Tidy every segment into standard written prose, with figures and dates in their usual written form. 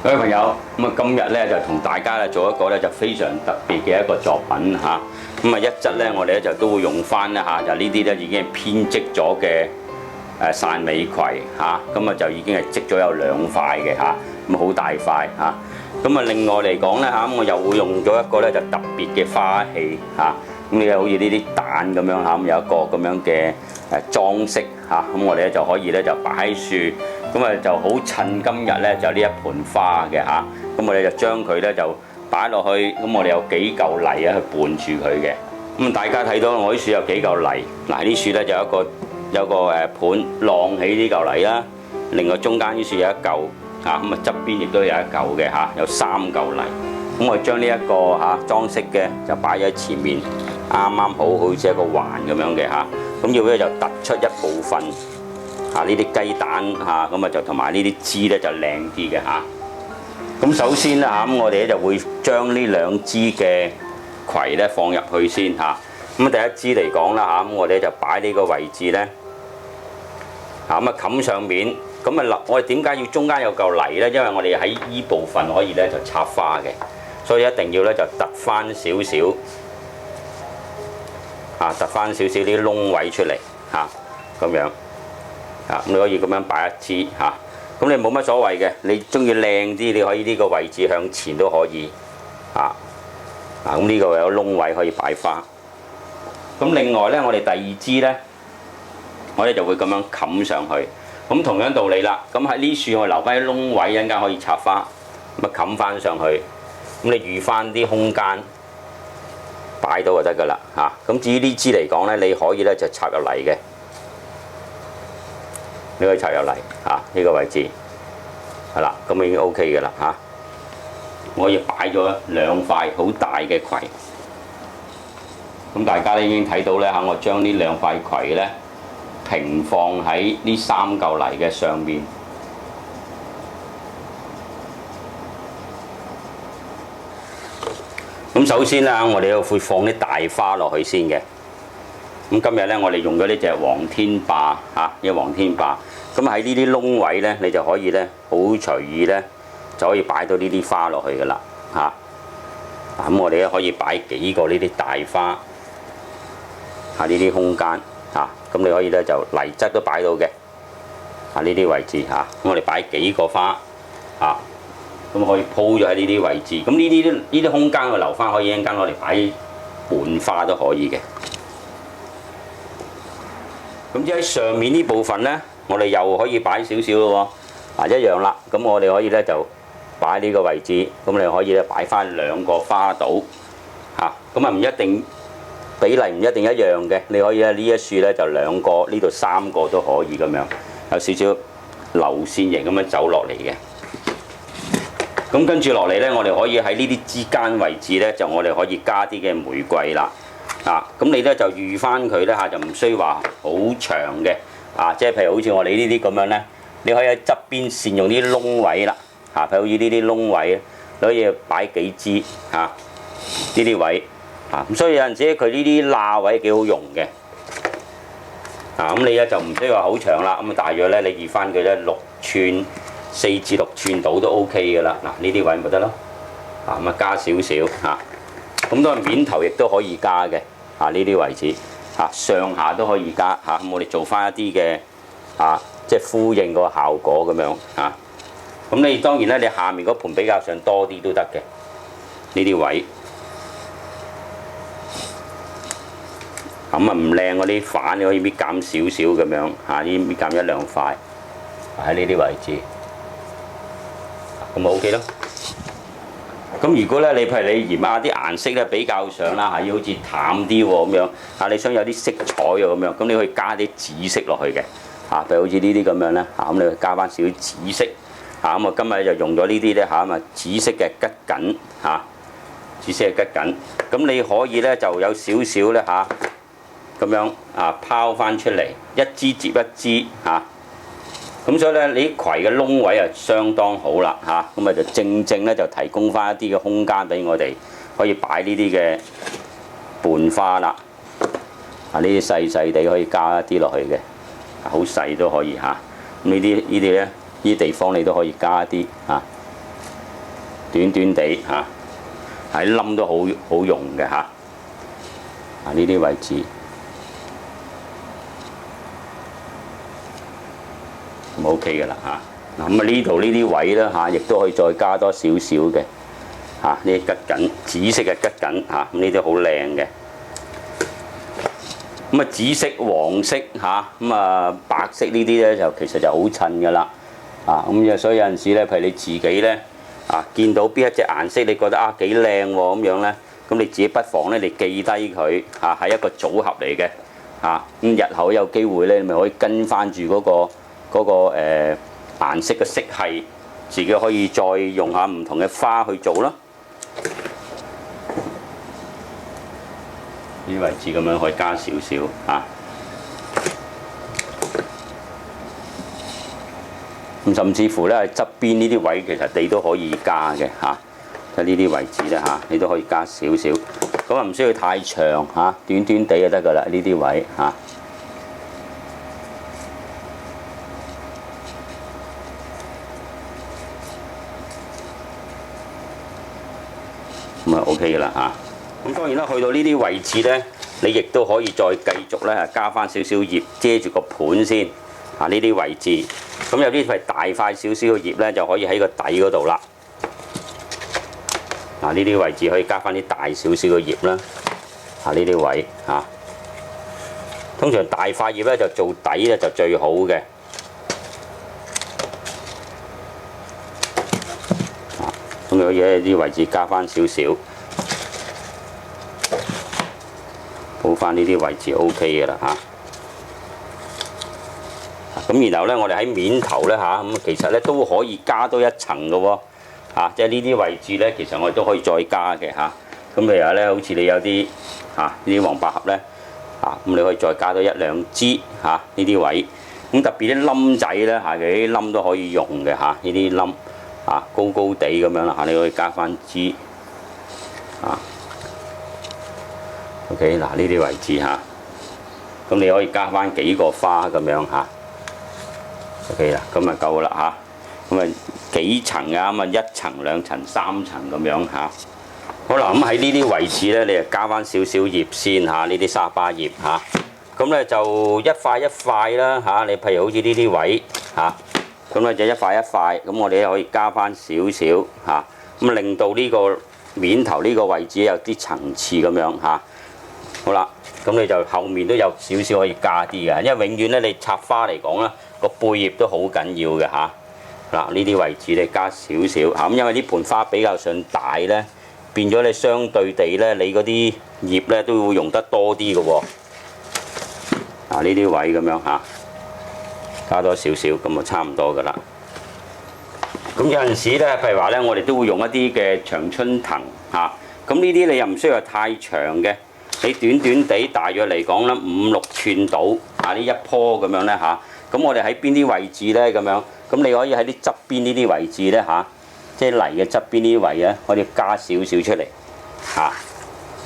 各位朋友，今日咧就同大家咧做一個咧就非常特別嘅一個作品嚇。一則咧我哋咧就都會用翻咧嚇，就呢啲咧已經係編織咗嘅汕尾葵嚇，就已經係織咗有2塊嘅嚇，好大塊嚇。另外嚟講咧嚇，我又會用咗一個咧就特別嘅花器嚇。你好似呢啲蛋咁樣嚇，有一個咁樣嘅裝飾嚇，我哋咧就可以咧就擺喺樹。就好趁今日咧就呢一盆花嘅嚇，我哋就將佢咧就擺落去，我哋有幾嚿泥啊去伴住佢嘅。大家睇到我啲樹有幾嚿泥，嗱啲樹咧就有個盤晾起呢嚿泥啦，另外中間啲樹有一嚿嚇，側邊亦都有一嚿嘅嚇，有3嚿泥。我將呢一個裝飾嘅就擺喺前面，啱好似一個環咁樣嘅嚇，要咧就突出一部分。呢啲雞蛋就同埋呢啲枝咧就靚啲嘅嚇。首先咧我哋咧就會將呢2支嘅葵咧放入去先嚇。第一支嚟講啦我哋就擺呢個位置咧冚上面。我哋點解要中間有嚿泥咧？因為我哋喺依部分可以咧就插花嘅，所以一定要咧就突翻少少突翻少少啲窿位出嚟咁樣。你可以咁樣擺一支咁你冇乜所謂嘅，你中意靚啲，你可以呢個位置向前都可以呢個有窿位可以擺花。另外呢，我哋第2支呢，我哋就會咁樣冚上去。同樣道理啦，喺呢樹我留翻啲窿位，一陣間可以插花，冚翻上去。你預翻啲空間擺到就得噶啦至於呢支嚟講呢，你可以呢就插入嚟嘅。你可以插入嚟呢個位置係啦，已經 OK 嘅啦我可以擺咗2塊好大嘅葵。大家咧已經睇到咧我將呢2塊葵咧平放喺呢3嚿泥嘅上面。首先咧我哋會放啲大花落去先嘅。今日咧，我哋用咗呢隻黃天霸呢個黃天霸。喺呢啲窿位咧，你就可以咧好隨意咧，就可以擺到呢啲花落去噶啦我哋咧可以擺幾個呢啲大花呢啲空間你可以咧就泥質都擺到嘅呢啲位置我哋擺幾個花可以鋪咗喺呢啲位置。呢啲空間我留翻，可以一陣間攞嚟擺盆花都可以嘅。至喺上面呢部分呢，我哋又可以擺少少咯喎，一樣啦。我哋可以呢就擺呢個位置，你可以咧擺翻2個花朵唔一定比例唔一定一樣嘅，你可以咧呢一樹呢就2個，呢度3個都可以咁樣，有少少流線型咁樣走落嚟嘅。跟住落嚟呢，我哋可以喺呢啲之間位置呢，就我哋可以加啲嘅玫瑰啦。你咧就預翻佢咧就唔需要話好長嘅即係譬如好似我哋呢啲咁樣咧，你可以喺側邊善用啲窿位啦譬如好似呢啲窿位，你可以擺幾支呢啲位所以有陣時佢呢啲罅位幾好用嘅你咧就唔需要話好長啦。大約咧你預翻佢咧6寸4至6寸度都 OK 噶啦。呢啲位咪得咯加少少當然面頭亦都可以加嘅呢啲位置上下都可以加我哋做翻一啲嘅即係呼應個效果咁樣你當然咧，你下面嗰盤比較上多啲都得嘅呢啲位唔靚嗰啲反你可以搣減少少咁樣呢搣減1-2塊喺呢啲位置咪 OK 咯。如果咧你譬如你嫌啲顏色咧比較上啦要好似淡啲喎咁樣你想有啲色彩喎咁樣，你可以加啲紫色落去嘅譬如好似呢啲咁樣咧你去加翻少少紫色我今日就用咗呢啲咧紫色嘅桔梗紫色嘅桔梗你可以咧就有少少咧咁樣拋翻出嚟，一支接一支所以咧，你啲葵嘅窿位啊相當好啦就正咧就提供翻一啲嘅空間俾我哋可以擺呢啲嘅盆花啦呢啲細細地可以加一啲落去嘅，好細都可以呢啲咧，呢啲地方你都可以加一啲短短地嚇，喺冧都好用嘅嚇。啊呢啲位置咁 OK 嘅啦嚇。嗱咁啊呢度呢啲位咧嚇，亦都可以再加多少少嘅嚇，呢啲桔梗紫色嘅桔梗嚇，咁呢啲好靚嘅。咁啊紫色、黃色嚇，咁啊白色呢啲咧就其實就好襯㗎啦。啊咁所以有陣時咧，譬如你自己咧啊見到邊一隻顏色你覺得啊幾靚喎咁樣咧，咁你自己不妨咧你記低佢嚇，係一個組合嚟嘅嚇。咁日後有機會咧，你咪可以跟翻住嗰個顏色嘅色系，自己可以再用下唔同嘅花去做啦。呢啲位置咁樣可以加少少嚇。咁甚至乎咧側邊呢啲位其實你都可以加嘅嚇，喺呢啲位置咧嚇，你都可以加少少。咁啊唔需要太長嚇，短短地就得㗎啦。呢啲位嚇。咁啊 OK 㗎啦嚇。咁當然啦，去到呢啲位置咧，你亦都可以再繼續咧加翻少少葉遮住個盤先嚇。呢啲位置，咁有啲係大塊少少嘅葉咧，就可以喺個底嗰度啦。嗱呢啲位置可以加翻啲大少少嘅葉啦。嚇呢啲位嚇，通常大塊葉咧就做底咧就最好嘅。咁可以喺呢啲位置加翻少少，補翻呢啲位置 OK 嘅啦嚇。咁然後咧，我哋喺面頭咧嚇，咁其實咧都可以加多一層嘅喎嚇，即係呢啲位置咧，其實我哋都可以再加嘅嚇。咁譬如話咧，好似你有啲嚇呢啲黃百合咧嚇，咁你可以再加多一兩支嚇呢啲位。咁特別啲冧仔咧嚇，其實啲冧都可以用嘅嚇，呢啲冧。啊，高高地咁樣啦嚇，你可以加翻支啊。OK， 嗱呢啲位置嚇，咁你可以加翻幾個花咁樣嚇。OK 啦，咁啊夠啦嚇。咁啊幾層啊？咁啊一層、兩層、三層咁樣嚇。好啦，咁喺呢啲位置咧，你就加翻少少葉先嚇，呢啲沙巴葉嚇。咁咧就一塊一塊啦嚇，你譬如好似呢啲位嚇。咁咧就一塊一塊，咁我哋咧可以加翻少少嚇，咁令到呢個面頭呢個位置有啲層次咁樣嚇。好啦，咁你就後面都有少少可以加啲嘅，因為永遠咧你插花嚟講咧，個背葉都好緊要嘅嚇。嗱呢啲位置你加少少嚇，咁因為呢盤花比較上大咧，變咗你相對地咧，你嗰啲葉咧都會用得多啲嘅喎。嗱呢啲位咁樣嚇。加多少少咁就差唔多㗎啦。咁有陣時咧，譬如話咧，我哋都會用一啲嘅長春藤嚇。咁呢啲你又唔需要太長嘅，你短短地大約嚟講咧5、6寸到啊呢一棵咁樣咧嚇。咁我哋喺邊啲位置咧咁樣？咁你可以喺啲側邊呢啲位置咧嚇，即係泥嘅側邊呢啲位咧，可以加少少出嚟嚇。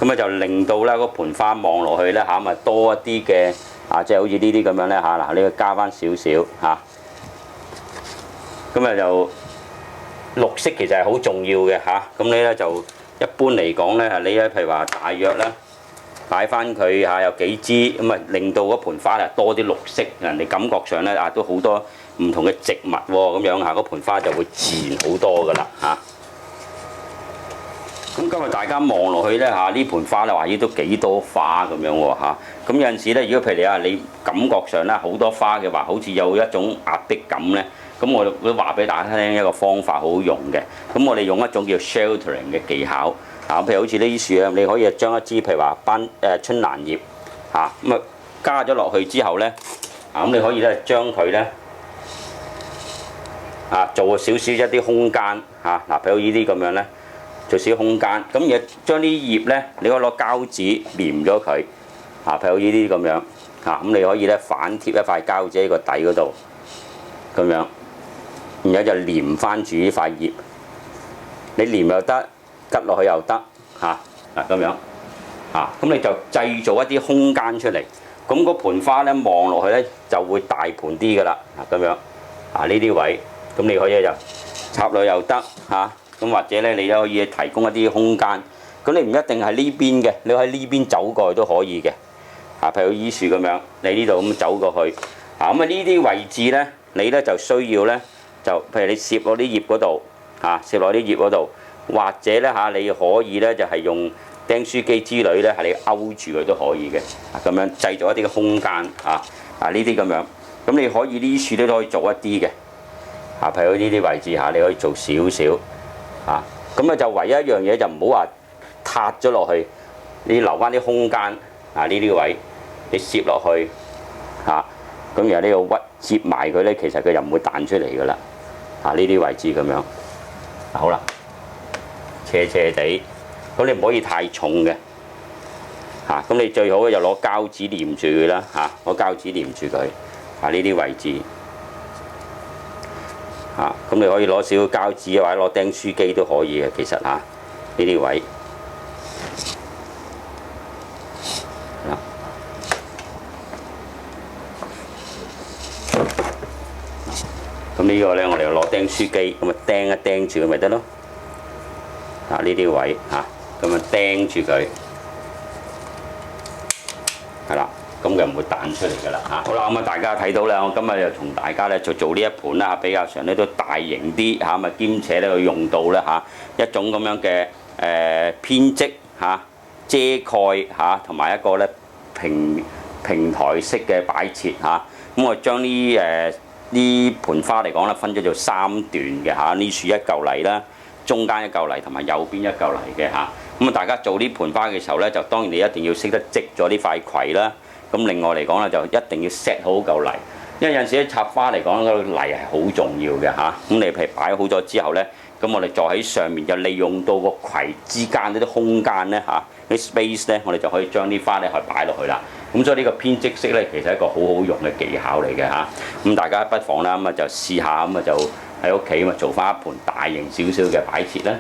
咁啊就令到咧嗰盆花望落去咧嚇，咪多一啲嘅。啊，即係好似呢啲咁樣咧嚇，嗱，你要加翻少少嚇，咁啊就綠色其實係好重要嘅嚇，咁你咧就一般嚟講咧，你咧譬如話大約咧擺翻佢嚇有幾支，咁啊令到嗰盆花啊多啲綠色，人哋感覺上咧啊都好多唔同嘅植物喎，咁樣嚇，嗰盆花就會自然好多噶啦嚇。咁今日大家望落去咧嚇，呢盆花咧話咦都幾多花咁樣喎嚇。咁有陣時咧，如果譬如你感覺上咧好多花嘅話，好似有一種壓迫感咧，咁我會話俾大家聽一個方法好好用嘅。咁我哋用一種叫 sheltering 嘅技巧嚇，譬如好似呢啲樹啊，你可以將一支譬如話春蘭葉嚇咁啊加咗落去之後咧，啊咁你可以咧將佢咧啊做少少一啲空間嚇，嗱譬如呢啲咁樣咧。做少空間，咁而將啲葉咧，你可以攞膠紙黏咗佢，譬如呢啲咁樣，咁你可以咧反貼一塊膠紙喺個底嗰度，咁樣，然後就黏翻住呢塊葉，你黏又得，吉落去又得，嗱咁樣，咁你就製造一啲空間出嚟，咁嗰盆花咧望落去咧就會大盤啲噶啦，咁樣，呢啲位，咁你可以就插落又得，咁或者咧你都可以提供一啲空間。咁你唔一定係呢邊嘅，你喺呢邊走過去都可以嘅。譬如依樹咁樣，你呢度咁走過去。咁啊呢啲位置咧，你咧就需要咧就譬如你攝落啲葉嗰度，攝落啲葉嗰度，或者咧你可以咧就係用釘書機之類咧，係你勾住佢都可以嘅。咁樣製造一啲嘅空間呢啲咁樣。咁你可以呢啲樹都可以做一啲嘅。譬如呢啲位置你可以做少少。咁就唯一一樣嘢就唔好話塌咗落去，你留翻啲空間呢啲位，你攝落去咁然後呢度屈接埋佢咧，其實佢就唔會彈出嚟噶啦。呢啲位置咁樣，好啦，斜斜地，咁你唔可以太重嘅。咁你最好就攞膠紙黏住佢啦。攞膠紙黏住佢。呢啲位置。咁你可以攞少少膠紙或者攞釘書機都可以嘅，其實呢啲位。咁呢個咧，我哋就攞釘書機咁啊釘一釘住佢咪得咯。呢啲位咁啊釘住佢，係啦，咁佢唔會彈出嚟㗎啦。好啦，咁啊大家睇到咧，我今日就同大家咧就做呢一盤啦，比較上咧都大型啲咪兼且咧佢用到咧一種咁樣嘅編織遮蓋同埋一個咧平台式嘅擺設咁我將呢盤花嚟講咧，分咗做3段嘅呢樹一嚿泥啦，中間一嚿泥同埋右邊一嚿泥嘅咁大家做呢盤花嘅時候咧，就當然你一定要識得織咗呢塊葵啦。咁另外嚟講咧，就一定要 set 好嚿泥，因為有陣時咧插花嚟講，嗰個泥係好重要嘅咁你譬如擺好咗之後咧，咁我哋再喺上面就利用到個葵之間呢啲空間咧啲 space 咧，我哋就可以將啲花咧去擺落去啦。咁所以呢個編織式咧，其實係一個好好用嘅技巧嚟嘅咁大家不妨啦就試下就喺屋企做翻一盤大型少少嘅擺設啦。